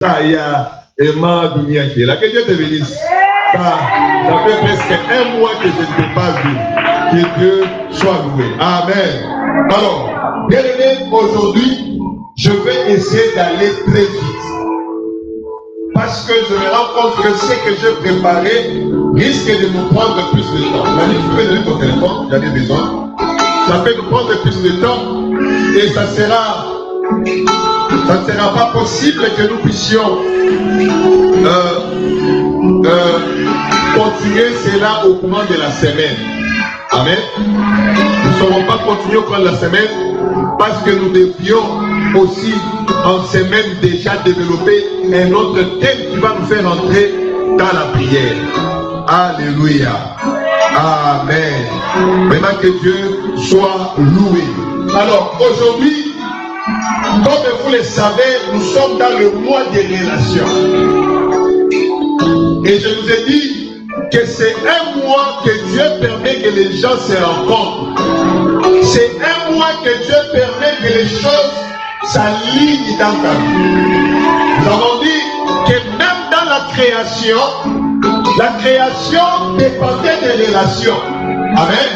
Ça y a Emma Dunia qui est là. Que Dieu te bénisse. Ça fait presque un mois que je ne t'ai pas vu. Que Dieu soit loué. Amen. Alors, bien aimé, aujourd'hui, je vais essayer d'aller très vite. Parce que je me rends compte que ce que j'ai préparé risque de me prendre plus de temps. Malik, tu peux donner ton téléphone, j'en ai besoin. Ça fait me prendre plus de temps et ça ne sera pas possible que nous puissions continuer cela au cours de la semaine. Amen. Nous ne saurons pas continuer au cours de la semaine parce que nous devions aussi en semaine déjà développer un autre thème qui va nous faire entrer dans la prière. Alléluia. Amen. Vraiment que Dieu soit loué. Alors aujourd'hui, comme vous le savez, nous sommes dans le mois des relations. Et je vous ai dit que c'est un mois que Dieu permet que les gens se rencontrent. C'est un mois que Dieu permet que les choses s'alignent dans ta vie. Nous avons dit que même dans la création dépendait des relations. Amen.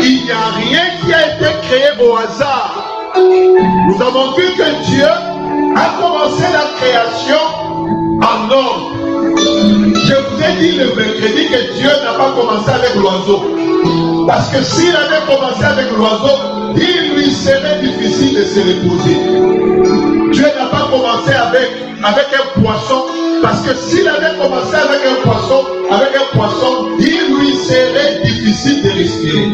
Il n'y a rien qui a été créé au hasard. Nous avons vu que Dieu a commencé la création en ordre. Je vous ai dit le mercredi que Dieu n'a pas commencé avec l'oiseau. Parce que s'il avait commencé avec l'oiseau, il lui serait difficile de se reposer. Dieu n'a pas commencé avec un poisson. Parce que s'il avait commencé avec un poisson, il lui serait difficile de respirer.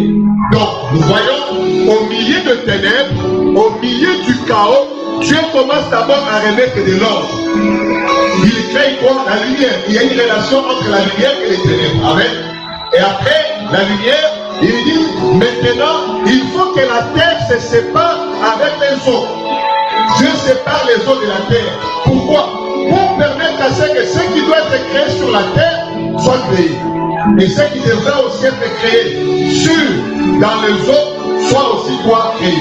Donc, nous voyons, au milieu de ténèbres, au milieu du chaos, Dieu commence d'abord à remettre de l'ordre. Il crée quoi? La lumière. Il y a une relation entre la lumière et les ténèbres. Amen. Et après, la lumière, il dit, maintenant, il faut que la terre se sépare avec les eaux. Dieu sépare les eaux de la terre. Pourquoi? Pour permettre à ce que ce qui doit être créé sur la terre soit créé. Et ce qui devrait aussi être créé dans les eaux soit aussi quoi créé.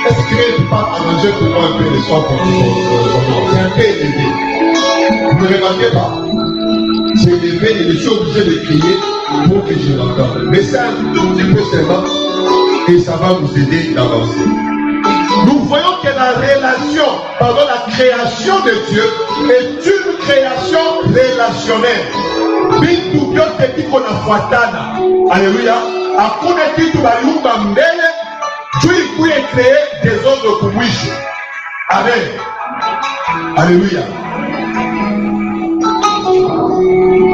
Est-ce que tu ne peux pas arranger pour moi un peu les soins pour c'est un peu élevé. Vous ne remarquez pas? C'est élevé et je suis obligé de crier pour que je l'entende. Mais c'est un tout petit peu seulement et ça va vous aider d'avancer. Nous voyons que la création de Dieu est une création relationnelle. Bintu byote biko nafuatana. Alléluia. Hakuna kitu baliumba mbele juu ikuye créer des ordres kumwisho. Amen. Alléluia.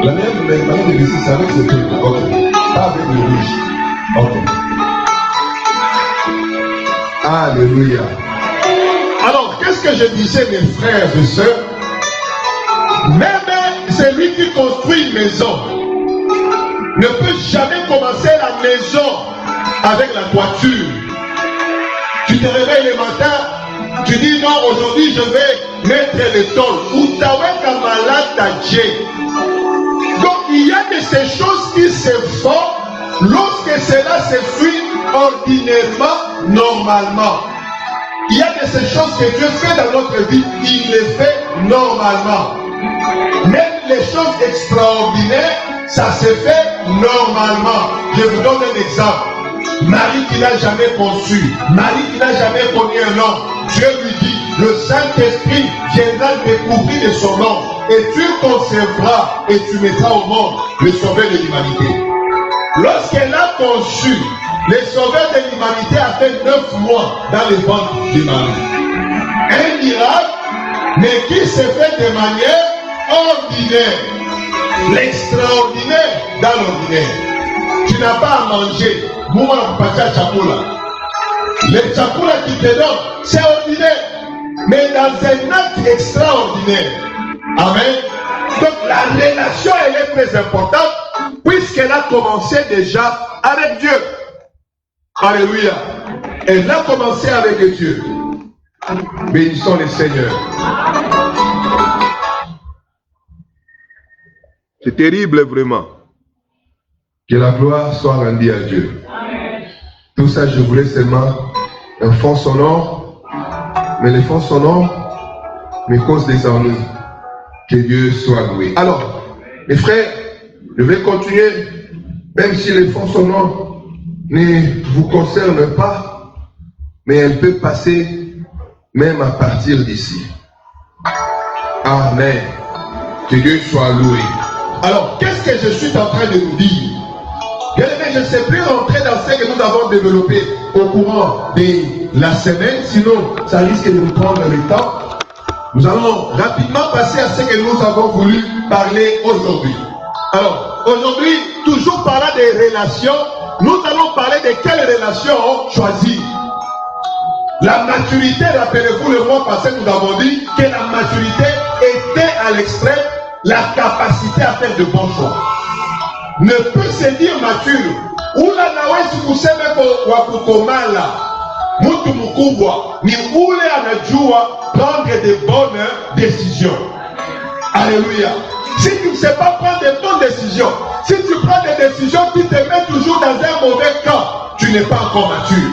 La même manière de laisser ça avec ce truc. Ok. Pas avec le rouge. Ok. Alléluia. Alors, qu'est-ce que je disais, mes frères et sœurs? Même celui qui construit une maison ne peut jamais commencer la maison avec la toiture. Tu te réveilles le matin, tu dis non, aujourd'hui je vais mettre le tôle. Ou t'aweka malade à Dieu. Donc il y a de ces choses qui se font lorsque cela se fait ordinairement, normalement. Il y a de ces choses que Dieu fait dans notre vie, il les fait normalement. Même les choses extraordinaires, ça se fait normalement. Je vous donne un exemple. Marie qui n'a jamais conçu, Marie qui n'a jamais connu un homme, Dieu lui dit, le Saint-Esprit viendra découvrir de son nom, et tu concevras et tu mettras au monde le sauveur de l'humanité. Lorsqu'elle a conçu, le sauveur de l'humanité a fait 9 mois dans les ventres de Marie. Un miracle, mais qui se fait de manière ordinaire. L'extraordinaire dans l'ordinaire. Tu n'as pas à manger. Le chakula qui te donne, c'est ordinaire. Mais dans un acte extraordinaire. Amen. Donc la relation, elle est très importante puisqu'elle a commencé déjà avec Dieu. Alléluia. Elle a commencé avec Dieu. Bénissons le Seigneur. C'est terrible vraiment. Que la gloire soit rendue à Dieu. Amen. Tout ça, je voulais seulement un fond sonore. Mais le fond sonore me cause des ennuis. Que Dieu soit loué. Alors, mes frères, je vais continuer, même si les fonds sonores ne vous concernent pas, mais elle peut passer même à partir d'ici. Amen. Que Dieu soit loué. Alors, qu'est-ce que je suis en train de vous dire? Bien aimé, je ne sais plus rentrer dans ce que nous avons développé au courant de la semaine, sinon ça risque de nous prendre le temps. Nous allons rapidement passer à ce que nous avons voulu parler aujourd'hui. Alors, aujourd'hui, toujours parlant des relations, nous allons parler de quelles relations choisir. La maturité, rappelez-vous, le mois passé, nous avons dit que la maturité était à l'extrême la capacité à faire de bons choix. Ne peut se dire mature. Ula nawezi kusema kwa kukomala. Mtu mkubwa ni ule anajua prendre de bonnes décisions. Alléluia. Si tu ne sais pas prendre de bonnes décisions, si tu prends des décisions qui te mettent toujours dans un mauvais camp, tu n'es pas encore mature.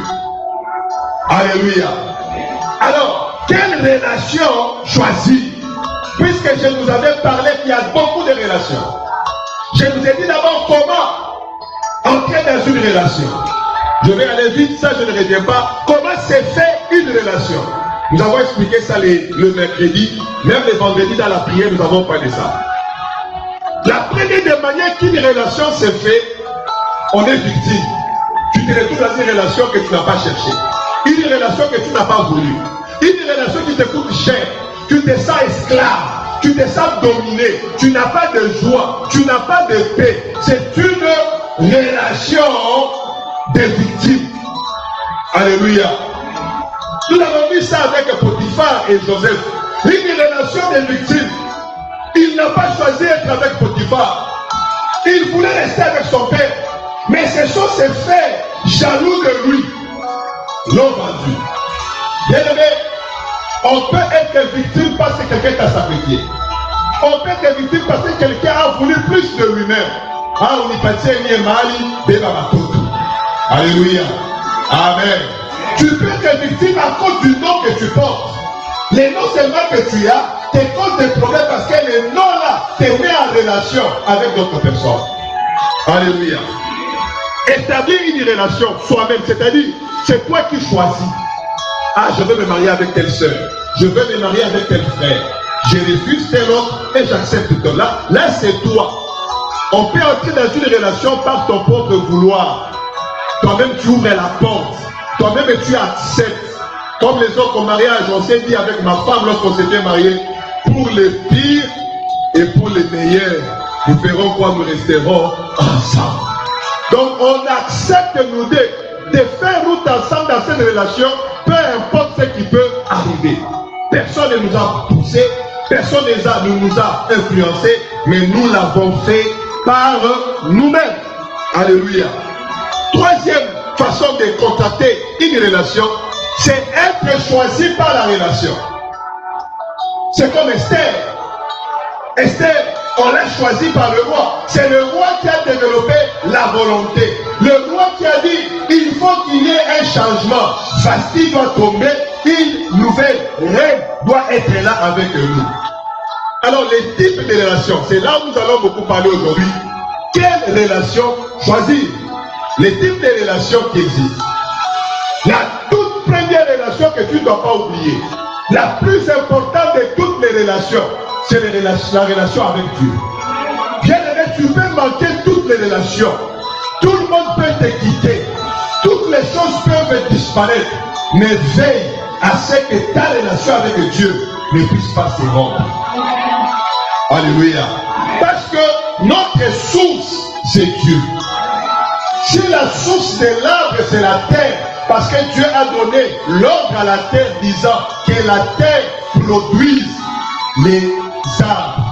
Alléluia. Alors, quelle relation choisir? Puisque je vous avais parlé qu'il y a beaucoup de relations. Je vous ai dit d'abord comment entrer dans une relation. Je vais aller vite, ça je ne reviens pas. Comment se fait une relation? Nous avons expliqué ça le mercredi, même le vendredi dans la prière, nous avons parlé de ça. La première des manières qu'une relation se fait, on est victime. Tu te retrouves dans une relation que tu n'as pas cherchée. Une relation que tu n'as pas voulu. Une relation qui te coûte cher. Tu te sens esclave. Tu te sens dominé. Tu n'as pas de joie. Tu n'as pas de paix. C'est une relation de victime. Alléluia. Nous avons vu ça avec Potiphar et Joseph. Une relation de victime. Il n'a pas choisi d'être avec Potiphar. Il voulait rester avec son père. Mais ce sont ses frères jaloux de lui l'ont vendu. Bien aimé, on peut être victime parce que quelqu'un t'a sacrifié. On peut être victime parce que quelqu'un a voulu plus de lui-même. Ah, on y patie ni mali, beba batoto. Alléluia. Amen. Tu peux être victime à cause du nom que tu portes. Les noms seulement que tu as te causent des problèmes parce que les noms-là te mettent en relation avec d'autres personnes. Alléluia. Établir une relation soi-même, c'est-à-dire, c'est toi qui choisis. Ah, je veux me marier avec telle soeur. Je veux me marier avec tel frère. Je refuse tel autre et j'accepte ton. Là, c'est toi. On peut entrer dans une relation par ton propre vouloir. Toi-même, tu ouvres la porte. Toi-même, tu acceptes. Comme les autres au mariage, on s'est dit avec ma femme lorsqu'on s'était marié, pour les pires et pour les meilleurs, nous verrons quoi, nous resterons ensemble. Donc, on accepte nous deux de faire route ensemble dans cette relation, peu importe ce qui peut arriver. Personne ne nous a poussé, personne ne nous a influencé, mais nous l'avons fait par nous-mêmes. Alléluia. Troisième façon de contacter une relation, c'est être choisi par la relation. C'est comme Esther. Esther, on l'a choisi par le roi. C'est le roi qui a développé la volonté. Le roi qui a dit, il faut qu'il y ait un changement. Vasti doit tomber, une nouvelle reine doit être là avec nous. Alors les types de relations, c'est là où nous allons beaucoup parler aujourd'hui. Quelle relation choisir? Les types de relations qui existent. La toute première relation que tu ne dois pas oublier, la plus importante de toutes les relations, c'est la relation avec Dieu. Bien aimé, tu peux manquer toutes les relations. Tout le monde peut te quitter. Toutes les choses peuvent disparaître. Mais veille à ce que ta relation avec Dieu ne puisse pas se rompre. Alléluia. Parce que notre source, c'est Dieu. Si la source de l'arbre, c'est la terre, parce que Dieu a donné l'ordre à la terre disant que la terre produise les arbres.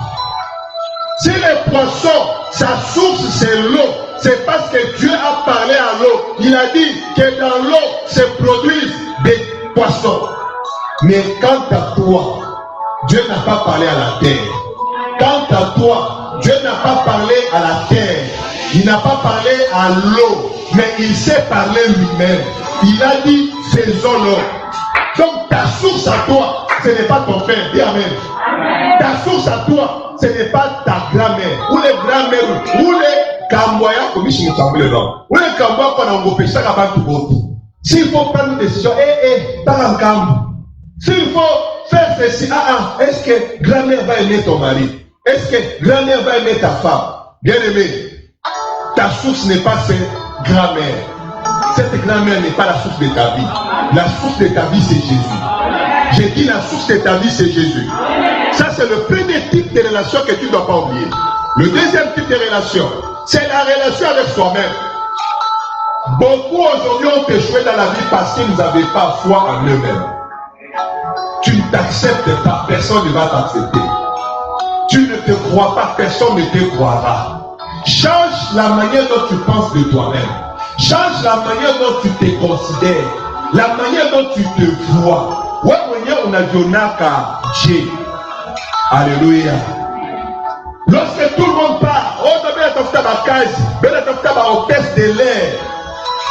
Si les poissons, sa source c'est l'eau, c'est parce que Dieu a parlé à l'eau. Il a dit que dans l'eau se produisent des poissons. Mais quant à toi, Dieu n'a pas parlé à la terre. Quant à toi, Dieu n'a pas parlé à la terre. Il n'a pas parlé à l'eau, mais il s'est parlé lui-même. Il a dit, faisons-le. Donc ta source à toi, ce n'est pas ton père. Dis amen. Ta source à toi, ce n'est pas ta grand-mère, ou les grand-mères, ou les Kamboya, comme je me semble le nom, ou les Kamboya qu'on a engopé chaque avant tout autre. S'il faut prendre une décision, t'as un camp. S'il faut faire ceci, est-ce que grand-mère va aimer ton mari? Est-ce que grand-mère va aimer ta femme? Bien aimé, ta source n'est pas cette grand-mère. Cette grand-mère n'est pas la source de ta vie. La source de ta vie, c'est Jésus. J'ai dit la source de ta vie, c'est Jésus. Ça, c'est le premier type de relation que tu ne dois pas oublier. Le deuxième type de relation, c'est la relation avec soi-même. Beaucoup aujourd'hui ont échoué dans la vie parce qu'ils n'avaient pas foi en eux-mêmes. Tu ne t'acceptes pas, personne ne va t'accepter. Tu ne te crois pas, personne ne te croira. Change la manière dont tu penses de toi-même. Change la manière dont tu te considères. La manière dont tu te vois. Ouais, on a Jonaka Dieu. Alléluia. Lorsque tout le monde part, on a bien fait ma case, bien fait ma hôtesse de l'air.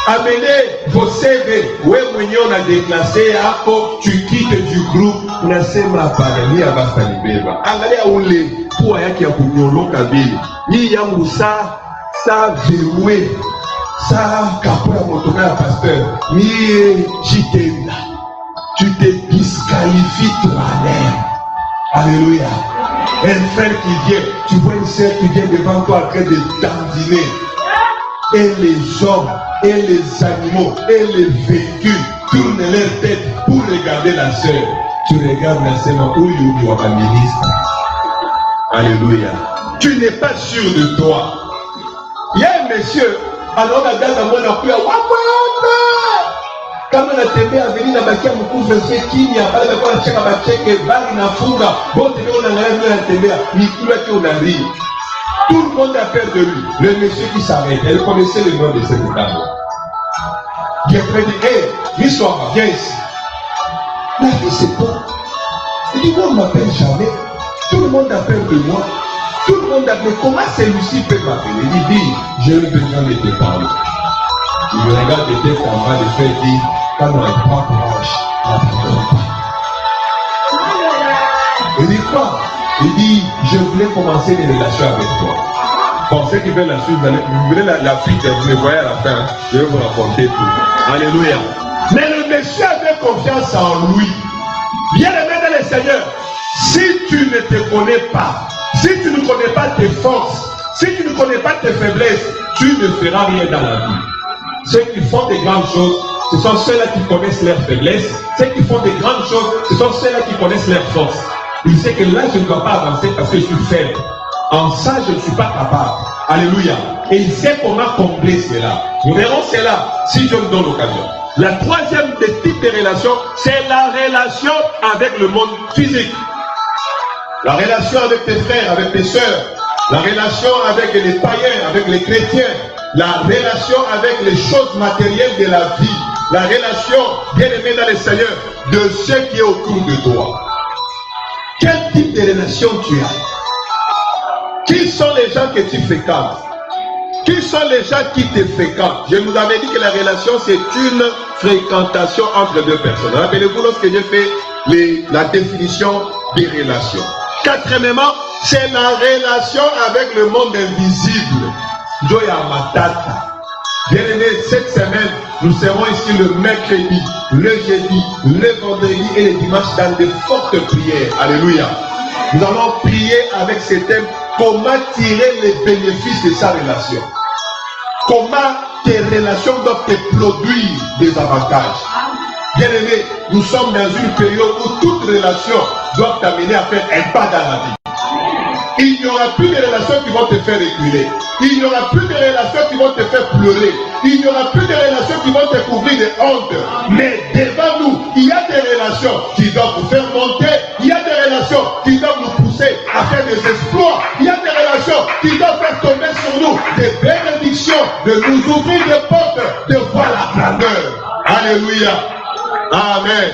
Amenez vos CV. Ouais, on a déclassé. Après, tu quittes du groupe. On a fait ma parole. À Bastanibeba. Angalia oule. Pour aya qui a connu l'ocabile. Ni yangu ça verroué. Ça capoya motoka pasteur. Ni jitenda. Tu te disqualifies toi-même. Alléluia. Un frère qui vient, tu vois une sœur qui vient devant toi en train de dandiner. Et les hommes, et les animaux, et les véhicules tournent leur tête pour regarder la sœur. Tu regardes la sœur où il y a un ministre. Alléluia. Tu n'es pas sûr de toi. Il y a un monsieur, alors la dame a moins la pluie. Quand on a tembé à venir dans ma carte, on couvre ce qui n'y a pas de quoi la chèque à ma chèque, bari na funga, bon, on a rien à tembé, ni couleur qu'on a ri. Tout le monde a peur de lui. Le monsieur qui s'arrête, elle connaissait le nom de cette dame. Il a dit, l'histoire, viens ici. La vie, c'est quoi? Il dit, on ne m'appelle jamais. Tout le monde a peur de moi. Tout le monde a peur. Comment celui-ci peut m'appeler? Il dit, j'ai eu besoin de te parler. Il me regarde de tête en bas de faire dire, quand on n'a pas courage, on n'attendra pas. Il dit quoi? Il dit, je voulais commencer une relation avec toi. Bon, ceux qui veulent la suite, vous voulez la suite, vous me voyez à la fin, je vais vous raconter tout. Alléluia. Mais le monsieur avait confiance en lui. Bien aimé dans le Seigneur, si tu ne te connais pas, si tu ne connais pas tes forces, si tu ne connais pas tes faiblesses, tu ne feras rien dans la vie. Ceux qui font des grandes choses, ce sont ceux-là qui connaissent leurs faiblesses. Ceux qui font des grandes choses, ce sont ceux-là qui connaissent leurs forces. Il sait que là, je ne dois pas avancer parce que je suis faible. En ça, je ne suis pas capable. Alléluia. Et il sait comment combler cela. Nous verrons cela si je me donne l'occasion. La troisième des types de relations, c'est la relation avec le monde physique. La relation avec tes frères, avec tes sœurs. La relation avec les païens, avec les chrétiens. La relation avec les choses matérielles de la vie. La relation, bien aimée dans le Seigneur, de ceux qui est autour de toi. Quel type de relation tu as? Qui sont les gens que tu fréquentes? Qui sont les gens qui te fréquentent? Je vous avais dit que la relation, c'est une fréquentation entre deux personnes. Rappelez-vous lorsque j'ai fait la définition des relations. Quatrièmement, c'est la relation avec le monde invisible. Joya Matata. Bien aimé, cette semaine, nous serons ici le mercredi, le jeudi, le vendredi et le dimanche dans de fortes prières. Alléluia. Nous allons prier avec ce thème, comment tirer les bénéfices de sa relation. Comment tes relations doivent te produire des avantages. Bien aimé, nous sommes dans une période où toute relation doit t'amener à faire un pas dans la vie. Il n'y aura plus de relations qui vont te faire reculer. Il n'y aura plus de relations qui vont te faire pleurer. Il n'y aura plus de relations qui vont te couvrir de honte. Mais devant nous, il y a des relations qui doivent vous faire monter. Il y a des relations qui doivent nous pousser à faire des exploits. Il y a des relations qui doivent faire tomber sur nous des bénédictions, de nous ouvrir des portes, de voir la grandeur. Alléluia. Amen.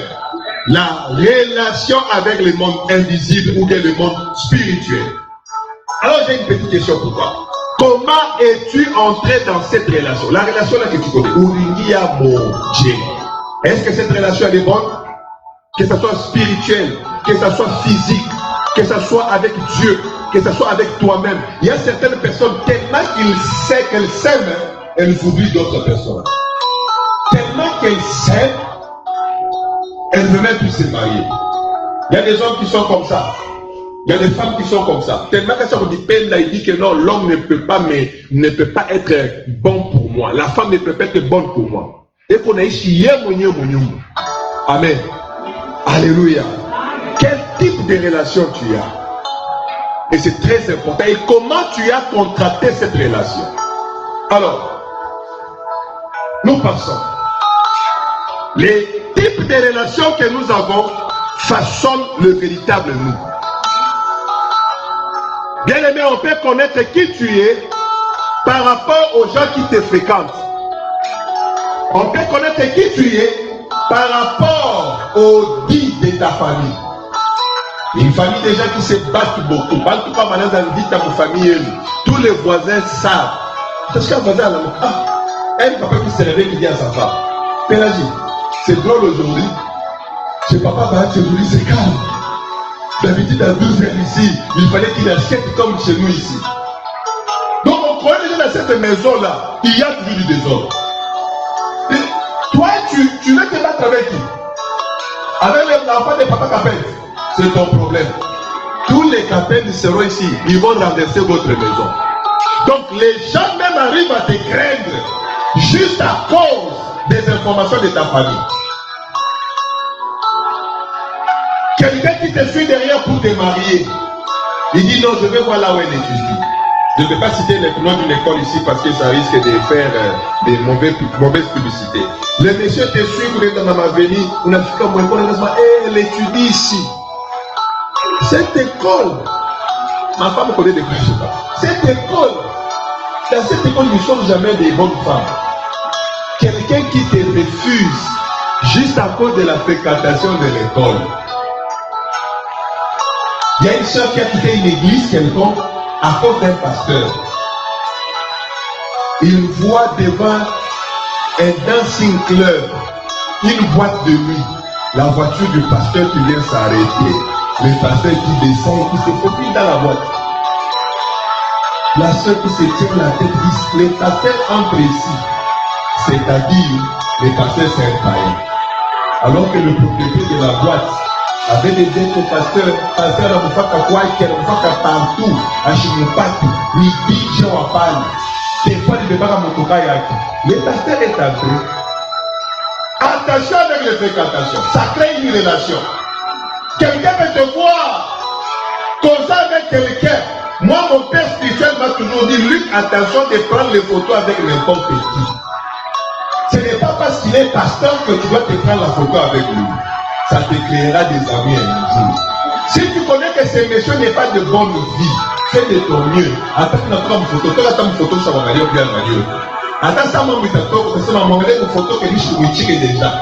La relation avec le monde invisible ou bien le monde spirituel. Alors j'ai une petite question pour toi. Comment es-tu entré dans cette relation? La relation là que tu connais. Uringia Moje. Est-ce que cette relation elle est bonne? Que ce soit spirituel, que ce soit physique. que ce soit avec Dieu, que ce soit avec toi-même. Il y a certaines personnes, tellement qu'elles s'aiment, elles oublient d'autres personnes. Tellement qu'elles s'aiment, elles ne veulent même plus se marier. Il y a des hommes qui sont comme ça. Il y a des femmes qui sont comme ça. Tellement que ça vous dit peine, là, il dit que non, l'homme ne peut pas être bon pour moi. La femme ne peut pas être bonne pour moi. Et qu'on a ici, amen. Alléluia. Quel type de relation tu as? Et c'est très important. Et comment tu as contracté cette relation? Alors, nous passons. Les types de relations que nous avons façonnent le véritable nous. Bien aimé, on peut connaître qui tu es par rapport aux gens qui te fréquentent. On peut connaître qui tu es par rapport aux dits de ta famille. Une famille déjà qui se battent beaucoup. En tout cas, maintenant, dans le dit à ma famille, tous les voisins savent. Parce qu'un voisin, un papa qui s'est réveillé qui dit à sa femme, Pélagie, c'est drôle aujourd'hui. Chez papa, aujourd'hui, c'est calme. D'habitude, à 12 heures ici, il fallait qu'il achète comme chez nous ici. Donc, on croit déjà dans cette maison-là, il y a toujours du désordre. Et toi, tu veux te battre avec qui? Avec l'enfant de papa Capel. C'est ton problème. Tous les Capels seront ici. Ils vont renverser votre maison. Donc, les gens même arrivent à te craindre juste à cause des informations de ta famille. Quelqu'un qui te suit derrière pour te marier, il dit non, je vais voir là où elle étudie. Je ne vais pas citer le nom d'une école ici parce que ça risque de faire des mauvaises publicités. Le monsieur te suit, vous êtes dans ma avenue, on a fait comme école, elle étudie ici. Cette école, ma femme connaît des choses, je sais pas. Cette école, dans cette école, nous ne sommes jamais des bonnes femmes. Quelqu'un qui te refuse juste à cause de la fréquentation de l'école. Il y a une soeur qui a quitté une église quelconque à cause d'un pasteur. Il voit devant un dancing club, une boîte de nuit, la voiture du pasteur qui vient s'arrêter. Le pasteur qui descend, qui se faufile dans la boîte. La soeur qui se tient la tête dit, le pasteur entre ici. C'est-à-dire, le pasteur c'est un païen. Alors que le propriétaire de la boîte avait des dettes au pasteur à Moufaka Kouaï, Moufaka partout, à Chimupati, Midi, Jean-Wapani. Des fois, il ne peut pas motoka yaki. Le pasteur est entré. Attention avec les fréquentations. Ça crée une relation. Quelqu'un peut te voir causer avec quelqu'un. Moi, mon père spirituel m'a toujours dit, Luc, attention de prendre les photos avec n'importe qui. Ce n'est pas parce qu'il est pasteur que tu dois te prendre la photo avec lui. Ça te créera des amis un jour. Si tu connais que ce monsieur n'est pas de bonne vie, fais de ton mieux. Attends que tu as une photo. Tu as une photo, ça va aller au bien marié. Attends, ça m'a mis ta photo, ça m'a montré une photo que je suis déjà.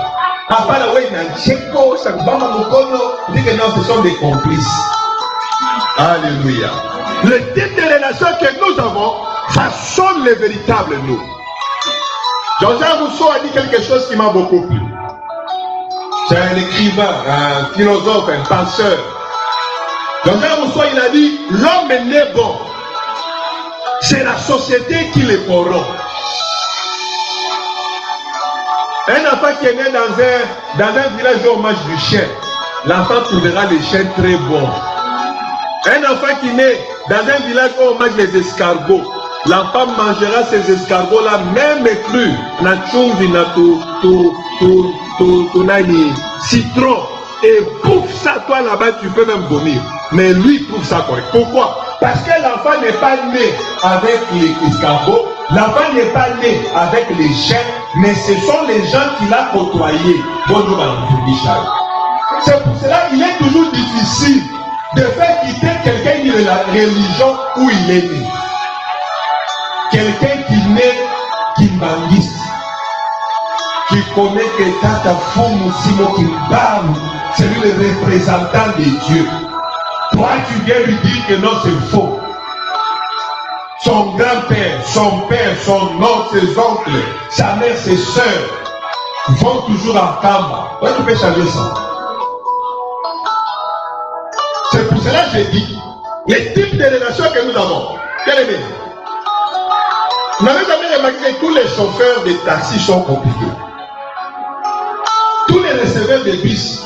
Après la ouais, Tcheko, ça va me dit que non, ce sont des complices. Alléluia. Le type de relation que nous avons façonne le véritable nous. Jean-Jacques Rousseau a dit quelque chose qui m'a beaucoup plu. C'est un écrivain, un philosophe, un penseur. Jean-Jacques Rousseau, il a dit, l'homme est né bon. C'est la société qui le corrompt. Un enfant qui est né dans un village au match du chien, l'enfant trouvera les chiens très bons. Un enfant qui est né dans un village où on mange les escargots, l'enfant mangera ces escargots-là, même crus, na chumvi, na citron. Et pour ça, toi là-bas, tu peux même vomir. Mais lui, trouve ça correct. Pourquoi? Parce que l'enfant n'est pas né avec les escargots, l'enfant n'est pas né avec les chiens, mais ce sont les gens qu'il a côtoyés. Bonjour, Madame Michel. C'est pour cela qu'il est toujours difficile de faire quitter quelqu'un de la religion où il est né. Quelqu'un qui naît kimbangiste, qui connaît que Tata Fumu Simo Kimbamu, c'est lui le représentant de Dieu. Toi, tu viens lui dire que non, c'est faux. Son grand-père, son père, son oncle, ses oncles, sa mère, ses soeurs vont toujours à Kamba. Ouais, tu peux changer ça. C'est pour cela, j'ai dit, les types de relations que nous avons. Bien aimé, vous n'avez jamais remarqué que tous les chauffeurs de taxi sont compliqués. Tous les receveurs de bus,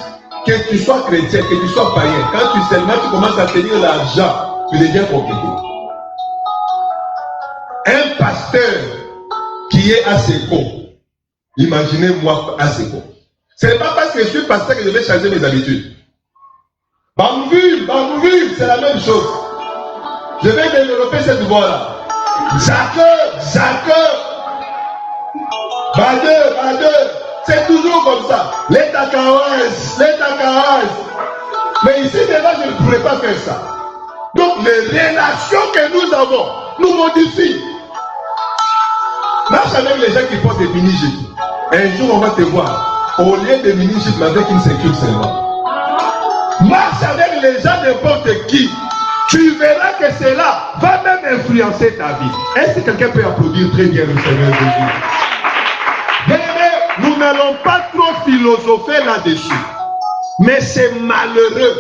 que tu sois chrétien, que tu sois païen, quand tu commences à tenir l'argent, tu deviens compliqué. Un pasteur qui est assez con, imaginez-moi assez con. Ce n'est pas parce que je suis pasteur que je vais changer mes habitudes. Banville, c'est la même chose. Je vais développer cette voie-là. Zake, Bade, c'est toujours comme ça. L'état caresse. Mais ici, déjà, je ne pourrais pas faire ça. Donc, les relations que nous avons nous modifient. Marche avec les gens qui portent des mini-jupes. Un jour, on va te voir. Au lieu de mini-jupes, mais avec une ceinture seulement. Marche avec les gens n'importe qui. Tu verras que cela va même influencer ta vie. Est-ce que quelqu'un peut applaudir très bien le Seigneur Jésus? Bien aimé, nous n'allons pas trop philosopher là-dessus. Mais c'est malheureux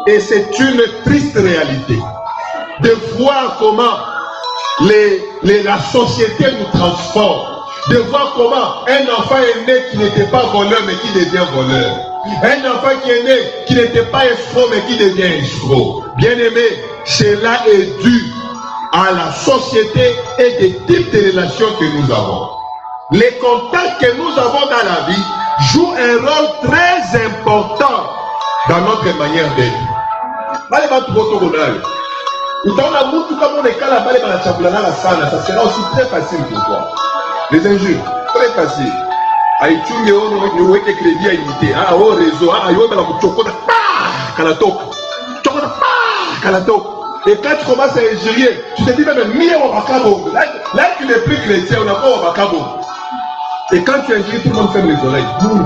et c'est une triste réalité de voir comment la société nous transforme. De voir comment un enfant est né qui n'était pas voleur mais qui devient voleur. Un enfant qui est né qui n'était pas escroc mais qui devient escroc. Bien aimé, cela est dû à la société et des types de relations que nous avons. Les contacts que nous avons dans la vie jouent un rôle très important dans notre manière d'être. Ça sera aussi très facile pour toi. Les injures, très facile. Aïtchunge on est crédit à imiter. Ah, au réseau, ah, yo la chocolat, kalatok. Chocolat, kalatok. Et quand tu commences à injurier, tu te dis même mieux au bakabo. Là, tu n'es plus chrétien, on n'a pas au bakabo. Et quand tu injures, tout le monde ferme les oreilles. Boum,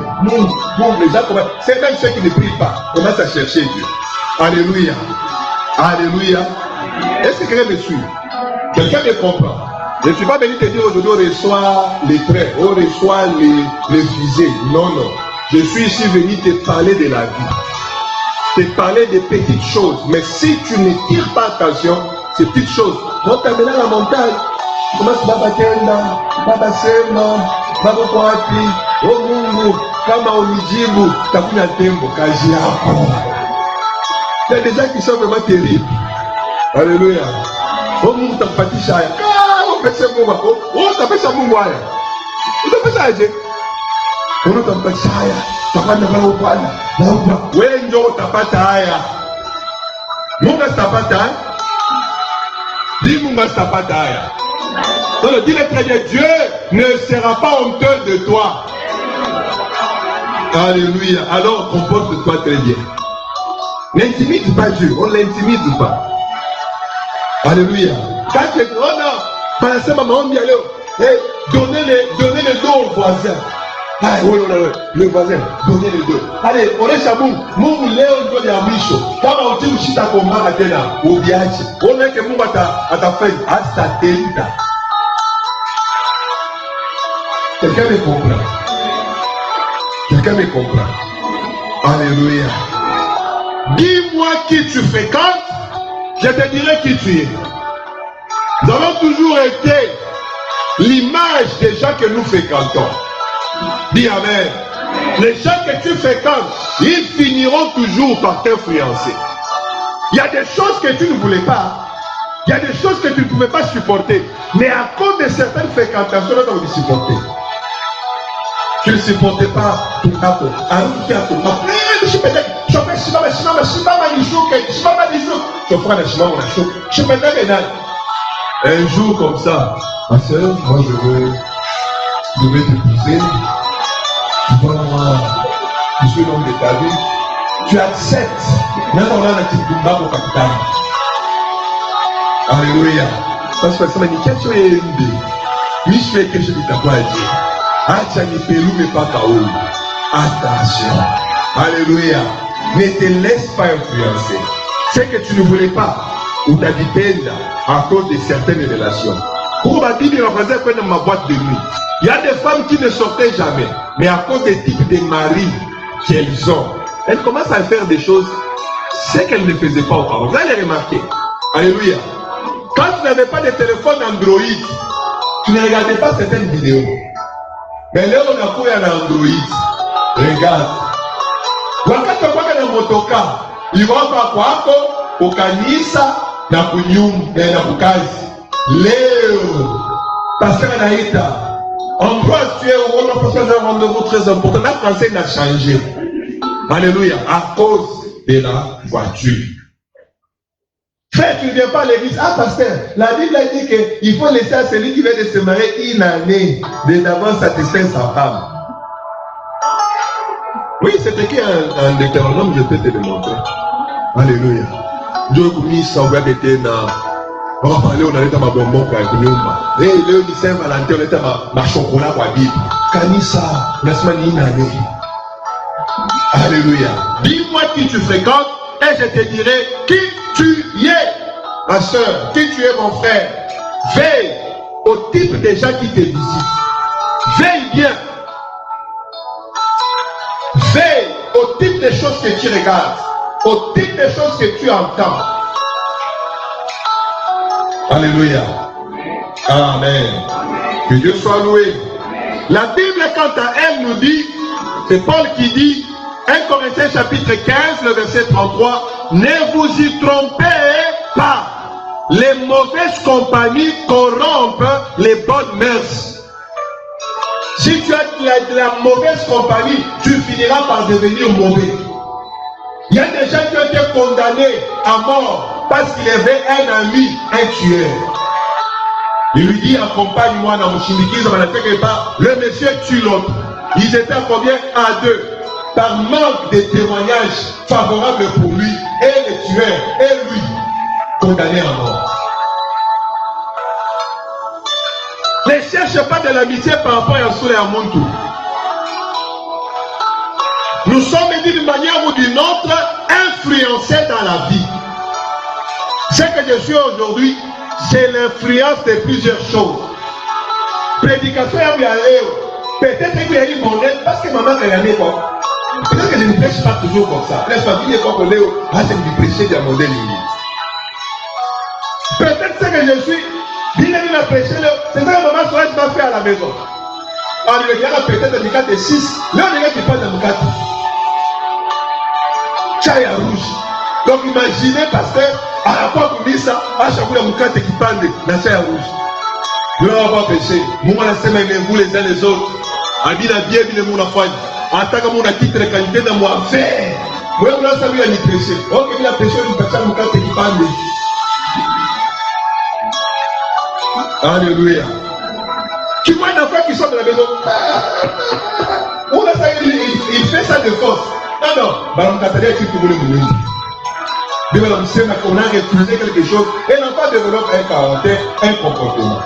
les gens commencent. C'est même ceux qui ne prient pas, commencent à chercher Dieu. Alléluia. Alléluia. Est-ce que quelqu'un me suit? Quelqu'un me comprend? Je ne suis pas venu te dire aujourd'hui on reçoit les traits, on reçoit les fusées. Non. Je suis ici venu te parler de la vie. Te parler des petites choses. Mais si tu ne tires pas attention, ces petites choses vont t'amener à la montagne. Tu commences Baba Kenda, Baba Sema, Baba Kwati, Omungu, Kama Onijibu, Takuna Tembo, Kajiapo. Il y a des gens qui sont vraiment terribles. Alléluia. Omungu Tapati Shaya. Oh, t'as fait ça, mon gars. Tu fait ça, Adje. On t'a fait ça, t'as pas de mal au poil. Oui, non, t'as pas taille. Mon gars, t'as pas taille. Dis, mon gars, t'as pas taille. Donc, dis-le très bien, Dieu ne sera pas honteux de toi. Alléluia. Alors, comporte-toi très bien. N'intimide pas Dieu, on l'intimide pas. Alléluia. Quand tu es, oh non. Pensez maman, on dit allez, donnez le dos au voisin. Ah, oui, le voisin, donnez le dos. Allez, on est chabou, mon léon doit y avoir micho. Quand on dit que tu as combat à terre, au viage, on est que mon bata à ta fête, à sa tête. Quelqu'un me comprend. Quelqu'un me comprend. Alléluia. Dis-moi qui tu fréquentes, je te dirai qui tu es. Nous avons toujours été l'image des gens que nous fréquentons. Dis Amen. Les gens que tu fréquentes, ils finiront toujours par t'influencer. Il y a des choses que tu ne voulais pas. Il y a des choses que tu ne pouvais pas supporter. Mais à cause de certaines fréquentations, tu vas les supporter. Tu ne supportais pas ton capo. Un jour comme ça, ma soeur, moi je vais t'épouser. Tu vois, moi, je suis l'homme de ta vie. Tu acceptes. Même on a un petit combat au capital. Alléluia. Parce que ça m'a dit, qu'est-ce que tu es aimé? Oui, je fais quelque chose qui t'a pas dit. Ah, tu as mis Pérou, mais pas Kaou. Attention. Alléluia. Ne te laisse pas influencer. Ce que tu ne voulais pas, ou ta dépend à cause de certaines relations. Pour ma Bible, il représente dans ma boîte de nuit. Il y a des femmes qui ne sortaient jamais, mais à cause des types de maris qu'elles ont, elles commencent à faire des choses ce qu'elle ne faisait pas auparavant. Vous allez remarquer. Alléluia. Quand tu n'avais pas de téléphone Android, tu ne regardais pas certaines vidéos. Mais là, on a pris un Android. Regarde. Wakati wapaka na motoka, iwapa kwako, ukanisa na kunyumba na kukazi. Leo, pasteur anaita. Ambroise, tu es au rôle de un rendez-vous très important. La français n'a changé. Alléluia. À cause de la voiture. Frère, tu ne viens pas à l'église. Ah, pasteur, la Bible a dit qu'il faut laisser à celui qui vient de se marier une année d'avance satisfaire sa femme. Oui, c'est écrit en Deutéronome, je peux te le montrer. Alléluia. Dieu commis ça, on va être dans. On va parler, on a été ma bonbon pour être nyumba. Et le Saint-Valentin, on a été ma chocolat pour la Bible. Kanisa, la semaine une année. Alléluia. Dis-moi qui tu fréquentes et je te dirai qui tu es, ma soeur, qui tu es, mon frère. Veille au type de gens qui te visitent. Veille bien. Veille au type de choses que tu regardes, au type de choses que tu entends. Alléluia. Amen. Que Dieu soit loué. La Bible, quant à elle, nous dit, c'est Paul qui dit, 1 Corinthiens chapitre 15, le verset 33, ne vous y trompez pas. Les mauvaises compagnies corrompent les bonnes mœurs. Si tu as de la mauvaise compagnie, tu finiras par devenir mauvais. Il y a des gens qui ont été condamnés à mort parce qu'il y avait un ami, un tueur. Il lui dit, accompagne-moi dans mon chimiquisme, le monsieur tue l'autre. Ils étaient à combien? À 2. Par manque de témoignages favorables pour lui, et le tueur, et lui, condamnés à mort. Ne cherche pas de l'amitié par rapport à Soul et à Montou. Nous sommes d'une manière ou d'une autre influencés dans la vie. Ce que je suis aujourd'hui, c'est l'influence de plusieurs choses. Prédication à peut-être qu'il y a eu mon aide parce que maman elle a mis quoi. Peut-être que je ne prêche pas toujours comme ça. N'est-ce pas? Il est pas qu'on est c'est du prêcher de mon limite. Peut-être que je suis. Il a prêché, c'est ça que maman soirée m'a fait à la maison. Alors il y a peut-être un cas de 6. Là on est là qui parle d'un cas. Chaya rouge. Donc imaginez parce que à la fois pour ça, à chaque fois il y a un cas qui parle de la chaya rouge. Nous n'avons pas péché. Nous on a semaine vous les uns les autres. Abila bien le monde a fait. En tant que mon titre de qualité dans moi fait. Moi on a salué à ni péché. Ok il a péché une personne au cas qui parle de. Alléluia. Tu vois un enfant qui sort de la maison. On a ça, il fait ça de force. Non, on a refusé quelque chose et l'enfant développe un caractère, un comportement.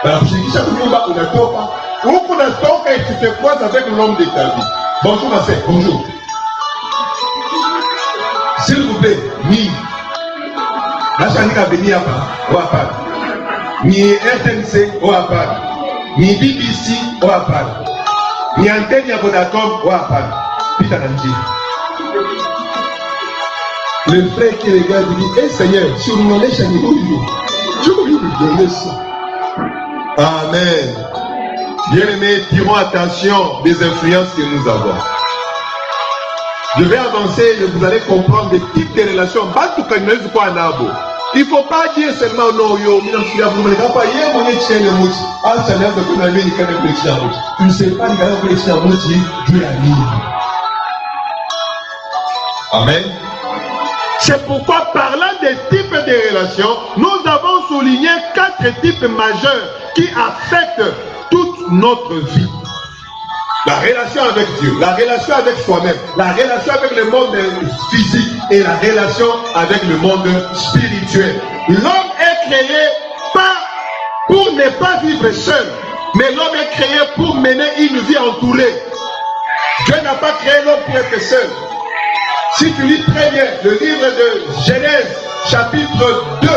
Je dis chaque fois qu'on a tort, ou qu'on a tort et tu te croises avec l'homme de ta vie. Bonjour ma soeur, bonjour. S'il vous plaît, ni. La channique a venu à part. Ni RTNC au Apad, ni BBC au Apad, ni Antenne Vodacom au Apad. Putain d'Angie. Le frère qui regarde dit, eh Seigneur, si on nous laisse à niveau, je peux lui donner ça. Amen. Bien-aimés, tirons attention des influences que nous avons. Je vais avancer et vous allez comprendre des types de relations. Il ne faut pas dire seulement non, tu ne sais pas si tu Dieu a mis. Amen. C'est pourquoi, parlant des types de relations, nous avons souligné 4 types majeurs qui affectent toute notre vie. La relation avec Dieu, la relation avec soi-même, la relation avec le monde physique et la relation avec le monde spirituel. L'homme est créé pas pour ne pas vivre seul, mais l'homme est créé pour mener une vie entourée. Dieu n'a pas créé l'homme pour être seul. Si tu lis très bien le livre de Genèse, chapitre 2,